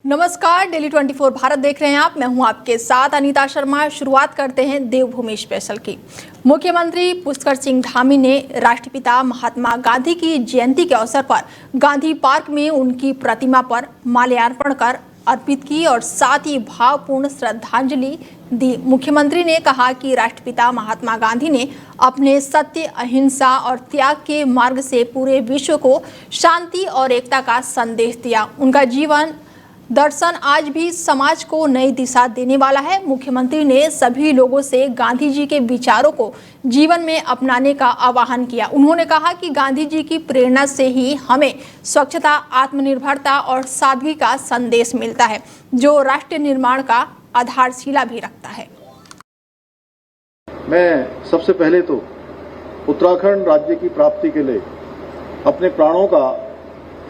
नमस्कार, डेली 24 भारत देख रहे हैं आप। मैं हूं आपके साथ अनीता शर्मा। शुरुआत करते हैं देवभूमि स्पेशल की। मुख्यमंत्री पुष्कर सिंह धामी ने राष्ट्रपिता महात्मा गांधी की जयंती के अवसर पर गांधी पार्क में उनकी प्रतिमा पर माल्यार्पण कर अर्पित की और साथ ही भावपूर्ण श्रद्धांजलि दी। मुख्यमंत्री ने कहा कि राष्ट्रपिता महात्मा गांधी ने अपने सत्य, अहिंसा और त्याग के मार्ग से पूरे विश्व को शांति और एकता का संदेश दिया। उनका जीवन दर्शन आज भी समाज को नई दिशा देने वाला है। मुख्यमंत्री ने सभी लोगों से गांधी जी के विचारों को जीवन में अपनाने का आह्वान किया। उन्होंने कहा कि गांधी जी की प्रेरणा से ही हमें स्वच्छता, आत्मनिर्भरता और सादगी का संदेश मिलता है, जो राष्ट्र निर्माण का आधारशिला भी रखता है। मैं सबसे पहले तो उत्तराखंड राज्य की प्राप्ति के लिए अपने प्राणों का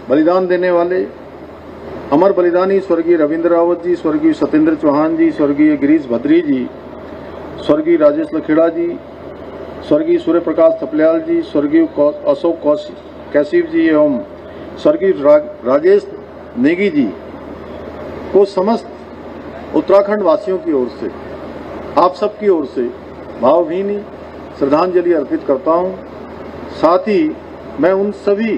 बलिदान देने वाले अमर बलिदानी स्वर्गीय रविंद्र रावत जी, स्वर्गीय सत्येंद्र चौहान जी, स्वर्गीय गिरीश भद्री जी, स्वर्गीय राजेश लखेड़ा जी, स्वर्गीय सूर्य प्रकाश थपलियाल जी, स्वर्गीय अशोक कैसिव जी एवं स्वर्गीय राजेश नेगी जी को समस्त उत्तराखंड वासियों की ओर से, आप सबकी ओर से भावभीनी श्रद्धांजलि अर्पित करता हूं। साथ ही मैं उन सभी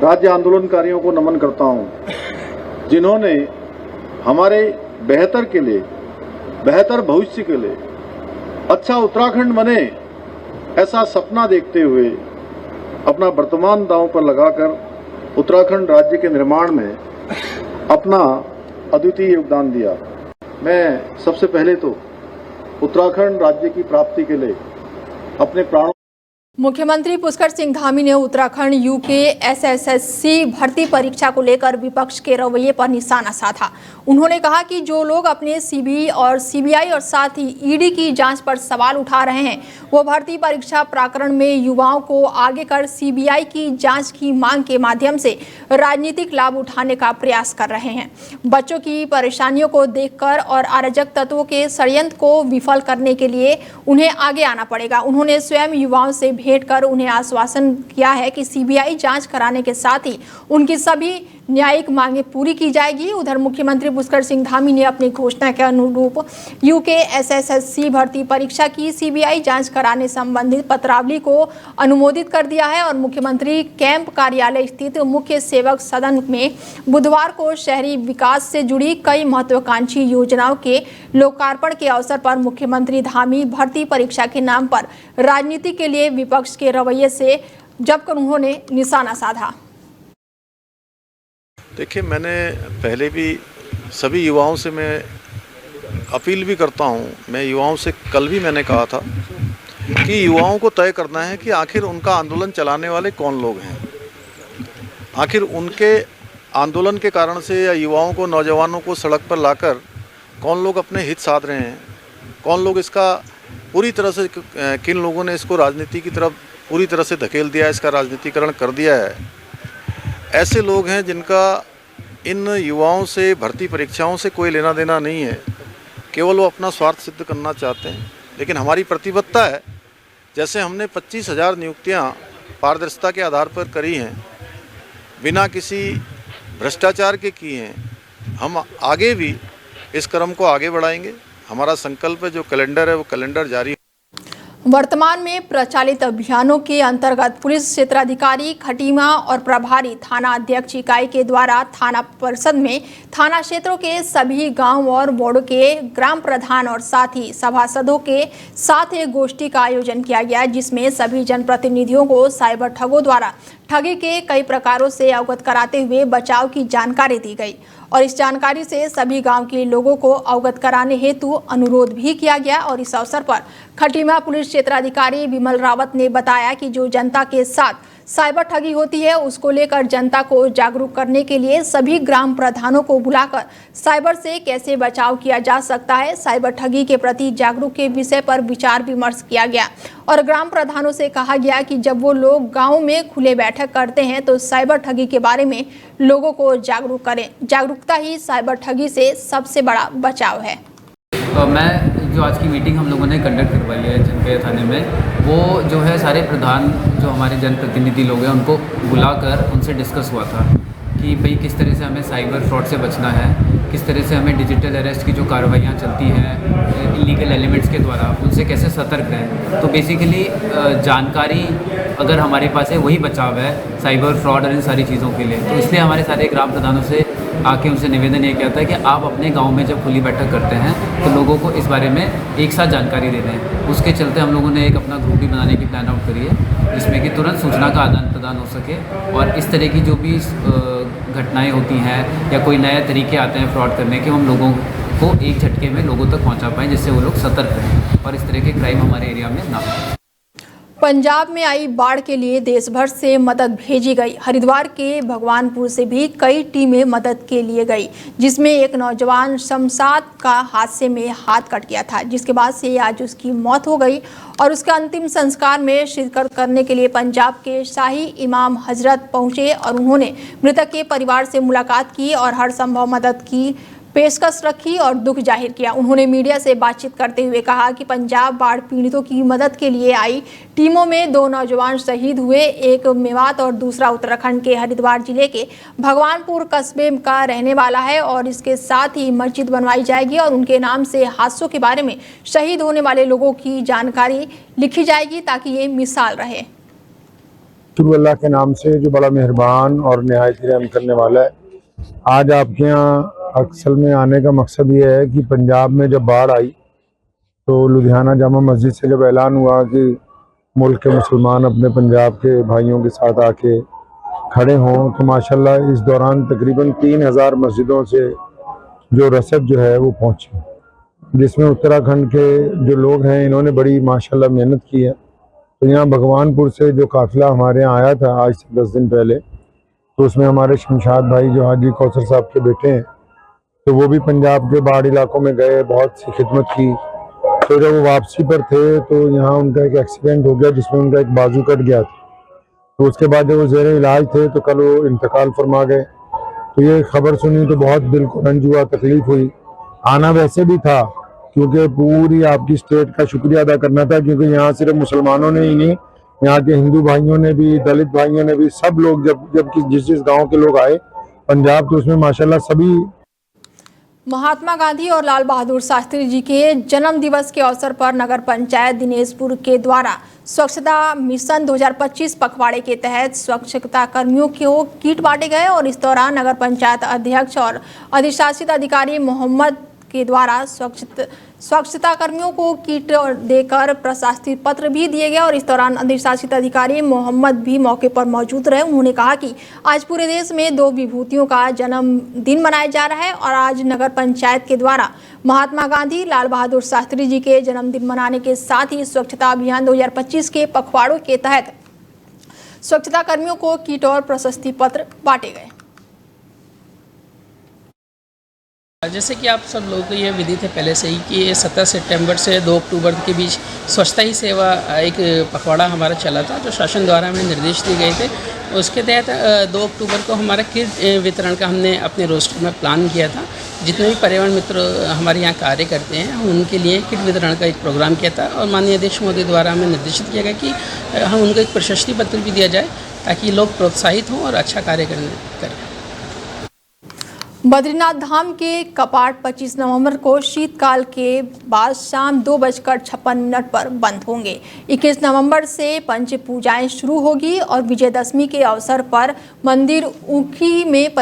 राज्य आंदोलनकारियों को नमन करता हूं जिन्होंने हमारे बेहतर के लिए, बेहतर भविष्य के लिए, अच्छा उत्तराखंड बने ऐसा सपना देखते हुए अपना वर्तमान दांव पर लगाकर उत्तराखंड राज्य के निर्माण में अपना अद्वितीय योगदान दिया। मैं सबसे पहले तो उत्तराखंड राज्य की प्राप्ति के लिए अपने प्राणों। मुख्यमंत्री पुष्कर सिंह धामी ने उत्तराखंड यूके एसएससी भर्ती परीक्षा को लेकर विपक्ष के रवैये पर निशाना साधा। उन्होंने कहा कि जो लोग अपने सीबीआई और साथ ही ईडी की जांच पर सवाल उठा रहे हैं, वो भर्ती परीक्षा प्रकरण में युवाओं को आगे कर सीबीआई की जांच की मांग के माध्यम से राजनीतिक लाभ उठाने का प्रयास कर रहे हैं। बच्चों की परेशानियों को देखकर और अराजक तत्वों के षड्यंत्र को विफल करने के लिए उन्हें आगे आना पड़ेगा। उन्होंने स्वयं युवाओं से भेंट कर उन्हें आश्वासन किया है कि सीबीआई जांच कराने के साथ ही उनकी सभी न्यायिक मांगे पूरी की जाएगी। उधर मुख्यमंत्री पुष्कर सिंह धामी ने अपनी घोषणा के अनुरूप यूके एसएससी भर्ती परीक्षा की सीबीआई जांच कराने संबंधित पत्रावली को अनुमोदित कर दिया है और मुख्यमंत्री कैंप कार्यालय स्थित मुख्य सेवक सदन में बुधवार को शहरी विकास से जुड़ी कई महत्वाकांक्षी योजनाओं के लोकार्पण के अवसर पर मुख्यमंत्री धामी भर्ती परीक्षा के नाम पर राजनीति के लिए विपक्ष के रवैये से जबकर उन्होंने निशाना साधा। देखिए, मैंने पहले भी सभी युवाओं से मैं अपील भी करता हूं। मैं युवाओं से कल भी मैंने कहा था कि युवाओं को तय करना है कि आखिर उनका आंदोलन चलाने वाले कौन लोग हैं, आखिर उनके आंदोलन के कारण से या युवाओं को, नौजवानों को सड़क पर लाकर कौन लोग अपने हित साध रहे हैं, कौन लोग इसका पूरी तरह से, किन लोगों ने इसको राजनीति की तरफ पूरी तरह से धकेल दिया, इसका राजनीतिकरण कर दिया है। ऐसे लोग हैं जिनका इन युवाओं से, भर्ती परीक्षाओं से कोई लेना देना नहीं है, केवल वो अपना स्वार्थ सिद्ध करना चाहते हैं। लेकिन हमारी प्रतिबद्धता है, जैसे हमने 25,000 नियुक्तियां पारदर्शिता के आधार पर करी हैं, बिना किसी भ्रष्टाचार के की हैं, हम आगे भी इस क्रम को आगे बढ़ाएंगे। हमारा संकल्प है, जो कैलेंडर है वो कैलेंडर जारी। वर्तमान में प्रचालित अभियानों के अंतर्गत पुलिस क्षेत्राधिकारी खटीमा और प्रभारी थाना अध्यक्ष इकाई के द्वारा थाना परिषद में थाना क्षेत्रों के सभी गांव और वार्डों के ग्राम प्रधान और साथ ही सभासदों के साथ एक गोष्ठी का आयोजन किया गया, जिसमें सभी जनप्रतिनिधियों को साइबर ठगों द्वारा ठगी के कई प्रकारों से अवगत कराते हुए बचाव की जानकारी दी गई और इस जानकारी से सभी गांव के लोगों को अवगत कराने हेतु अनुरोध भी किया गया। और इस अवसर पर खटीमा पुलिस क्षेत्राधिकारी विमल रावत ने बताया कि जो जनता के साथ साइबर ठगी होती है, उसको लेकर जनता को जागरूक करने के लिए सभी ग्राम प्रधानों को बुलाकर साइबर से कैसे बचाव किया जा सकता है, साइबर ठगी के प्रति जागरूक के विषय पर विचार विमर्श किया गया और ग्राम प्रधानों से कहा गया कि जब वो लोग गाँव में खुले बैठक करते हैं तो साइबर ठगी के बारे में लोगों को जागरूक करें। जागरूकता ही साइबर ठगी से सबसे बड़ा बचाव है। मैं जो आज की मीटिंग हम लोगों ने कंडक्ट करवाई है जनपद थाने में, वो जो है सारे प्रधान जो हमारे जनप्रतिनिधि लोग हैं उनको बुलाकर उनसे डिस्कस हुआ था कि भाई किस तरह से हमें साइबर फ्रॉड से बचना है, किस तरह से हमें डिजिटल अरेस्ट की जो कार्रवाइयाँ चलती हैं इलीगल एलिमेंट्स के द्वारा, उनसे कैसे सतर्क रहें। तो बेसिकली जानकारी अगर हमारे पास है वही बचाव है साइबर फ्रॉड और इन सारी चीज़ों के लिए। तो इसलिए हमारे सारे ग्राम प्रधानों से आके उनसे निवेदन ये किया था कि आप अपने गांव में जब खुली बैठक करते हैं तो लोगों को इस बारे में एक साथ जानकारी दे दें। उसके चलते हम लोगों ने एक अपना ग्रुप भी बनाने की प्लान आउट करी है, जिसमें कि तुरंत सूचना का आदान प्रदान हो सके और इस तरह की जो भी घटनाएं होती हैं या कोई नए तरीके आते हैं फ्रॉड करने के, हम लोगों को एक झटके में लोगों तक पहुँचा पाएँ, जिससे वो लोग सतर्क रहें और इस तरह के क्राइम हमारे एरिया में ना हो। पंजाब में आई बाढ़ के लिए देश भर से मदद भेजी गई। हरिद्वार के भगवानपुर से भी कई टीमें मदद के लिए गई, जिसमें एक नौजवान शमशाद का हादसे में हाथ कट गया था, जिसके बाद से आज उसकी मौत हो गई और उसके अंतिम संस्कार में शिरकत करने के लिए पंजाब के शाही इमाम हजरत पहुंचे और उन्होंने मृतक के परिवार से मुलाकात की और हर संभव मदद की पेशकश रखी और दुख जाहिर किया। उन्होंने मीडिया से बातचीत करते हुए कहा कि पंजाब बाढ़ पीड़ितों की मदद के लिए आई टीमों में 2 नौजवान शहीद हुए, एक मेवात और दूसरा उत्तराखंड के हरिद्वार जिले के भगवानपुर कस्बे का रहने वाला है और इसके साथ ही मस्जिद बनवाई जाएगी और उनके नाम से हादसों के बारे में शहीद होने वाले लोगों की जानकारी लिखी जाएगी ताकि ये मिसाल रहे। अल्लाह के नाम से जो बड़ा मेहरबान और निहायत रहम करने वाला है। आज आपके यहाँ अक्सर में आने का मकसद ये है कि पंजाब में जब बाढ़ आई तो लुधियाना जामा मस्जिद से जब ऐलान हुआ कि मुल्क के मुसलमान अपने पंजाब के भाइयों के साथ आके खड़े हों, तो माशाल्लाह इस दौरान तकरीबन 3000 मस्जिदों से जो रसद जो है वो पहुंची, जिसमें उत्तराखंड के जो लोग हैं इन्होंने बड़ी माशाल्लाह मेहनत की है। तो यहाँ भगवानपुर से जो काफिला हमारे यहाँ आया था आज से 10 दिन पहले, तो उसमें हमारे शमशाद भाई जो हाजी कौसर साहब के बेटे हैं, तो वो भी पंजाब के बाढ़ इलाकों में गए, बहुत सी खिदमत की। तो जब वो वापसी पर थे तो यहाँ उनका एक एक्सीडेंट हो गया जिसमें उनका एक बाजू कट गया था। तो उसके बाद जब वो ज़ेर इलाज थे तो कल वो इंतकाल फरमा गए। तो ये खबर सुनी तो बहुत दिल को रंज हुआ, तकलीफ हुई। आना वैसे भी था क्योंकि पूरी आपकी स्टेट का शुक्रिया अदा करना था, क्योंकि यहाँ सिर्फ मुसलमानों ने ही नहीं, यहाँ के हिंदू भाइयों ने भी, दलित भाइयों ने भी, सब लोग जब जिस गांव के लोग आए पंजाब, तो उसमें माशाल्लाह सभी। महात्मा गांधी और लाल बहादुर शास्त्री जी के जन्म दिवस के अवसर पर नगर पंचायत दिनेशपुर के द्वारा स्वच्छता मिशन 2025 पखवाड़े के तहत स्वच्छता कर्मियों को किट बांटे गए और इस दौरान नगर पंचायत अध्यक्ष और अधिशासित अधिकारी मोहम्मद के द्वारा स्वच्छता कर्मियों को किट देकर प्रशस्ति पत्र भी दिए गए और इस दौरान अधिशासित अधिकारी मोहम्मद भी मौके पर मौजूद रहे। उन्होंने कहा कि आज पूरे देश में 2 विभूतियों का जन्मदिन मनाया जा रहा है और आज नगर पंचायत के द्वारा महात्मा गांधी लाल बहादुर शास्त्री जी के जन्मदिन मनाने के साथ ही स्वच्छता अभियान 2025 के पखवाड़ों के तहत स्वच्छता कर्मियों को किट और प्रशस्ति पत्र बांटे गए। जैसे कि आप सब लोगों को ये विदित है पहले से ही कि 17 सितंबर से 2 अक्टूबर के बीच स्वच्छता ही सेवा एक पखवाड़ा हमारा चला था, जो शासन द्वारा हमें निर्देश दिए गए थे। उसके तहत 2 अक्टूबर को हमारा किट वितरण का हमने अपने रोस्टर में प्लान किया था। जितने भी पर्यावरण मित्र हमारे यहाँ कार्य करते हैं हम उनके लिए किट वितरण का एक प्रोग्राम किया था और माननीय अध्यक्ष महोदय द्वारा हमें निर्देशित किया गया कि हम उनको एक प्रशस्ति पत्र भी दिया जाए ताकि लोग प्रोत्साहित हों और अच्छा कार्य करें। बद्रीनाथ धाम के कपाट 25 नवंबर को शीतकाल के बाद शाम 2:56 पर बंद होंगे। 21 नवंबर से पंच पूजाएं शुरू होगी और विजयदशमी के अवसर पर मंदिर ऊखी में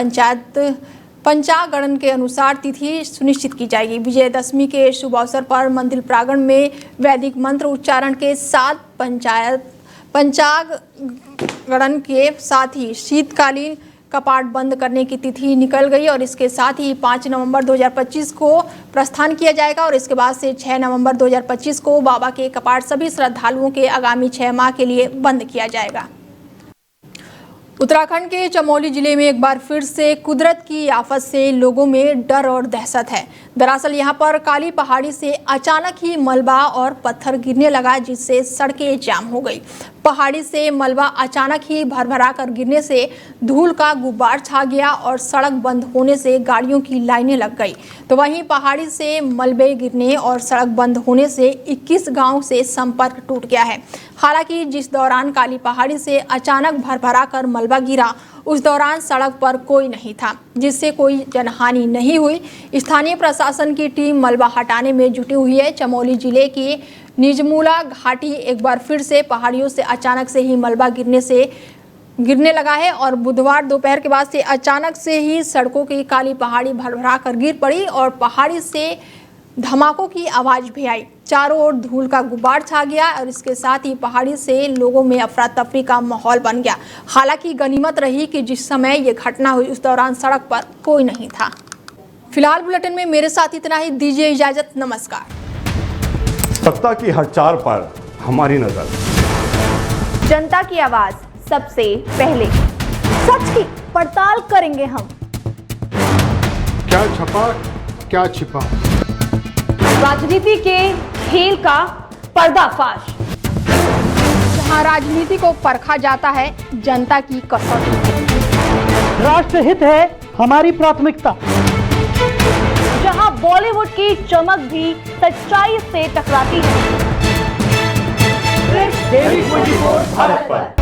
पंचांगण के अनुसार तिथि सुनिश्चित की जाएगी। विजयदशमी के शुभ अवसर पर मंदिर प्रांगण में वैदिक मंत्र उच्चारण के साथ पंचांगण के साथ ही शीतकालीन कपाट बंद करने की तिथि निकल गई और इसके साथ ही 5 नवंबर 2025 को प्रस्थान किया जाएगा और इसके बाद से 6 नवंबर 2025 को बाबा के कपाट सभी श्रद्धालुओं के आगामी 6 माह के लिए बंद किया जाएगा। उत्तराखंड के चमोली जिले में एक बार फिर से कुदरत की आफत से लोगों में डर और दहशत है। दरअसल यहां पर काली पहाड़ी से अचानक ही मलबा और पत्थर गिरने लगा, जिससे सड़कें जाम हो गई। पहाड़ी से मलबा अचानक ही भरभरा कर गिरने से धूल का गुब्बार छा गया और सड़क बंद होने से गाड़ियों की लाइनें लग गई। तो वहीं पहाड़ी से मलबे गिरने और सड़क बंद होने से 21 गांव से संपर्क टूट गया है। हालांकि जिस दौरान काली पहाड़ी से अचानक भरभरा कर मलबा गिरा उस दौरान सड़क पर कोई नहीं था, जिससे कोई जनहानि नहीं हुई। स्थानीय प्रशासन की टीम मलबा हटाने में जुटी हुई है। चमोली जिले की निजमुला घाटी एक बार फिर से पहाड़ियों से अचानक से ही मलबा गिरने लगा है और बुधवार दोपहर के बाद से अचानक से ही सड़कों की काली पहाड़ी भरभरा कर गिर पड़ी और पहाड़ी से धमाकों की आवाज भी आई। चारों ओर धूल का गुबार छा गया और इसके साथ ही पहाड़ी से लोगों में अफरा तफरी का माहौल बन गया। हालांकि गनीमत रही कि जिस समय ये घटना हुई उस दौरान सड़क पर कोई नहीं था। फिलहाल बुलेटिन में मेरे साथ इतना ही। दीजिए इजाजत। नमस्कार। सत्ता की हर चाल पर हमारी नजर, जनता की आवाज सबसे पहले, सच की पड़ताल करेंगे हम। क्या छपा क्या छिपा, राजनीति के खेल का पर्दाफाश, जहां राजनीति को परखा जाता है जनता की कसौटी, राष्ट्रहित है हमारी प्राथमिकता, जहां बॉलीवुड की चमक भी सच्चाई से टकराती है। भारत पर।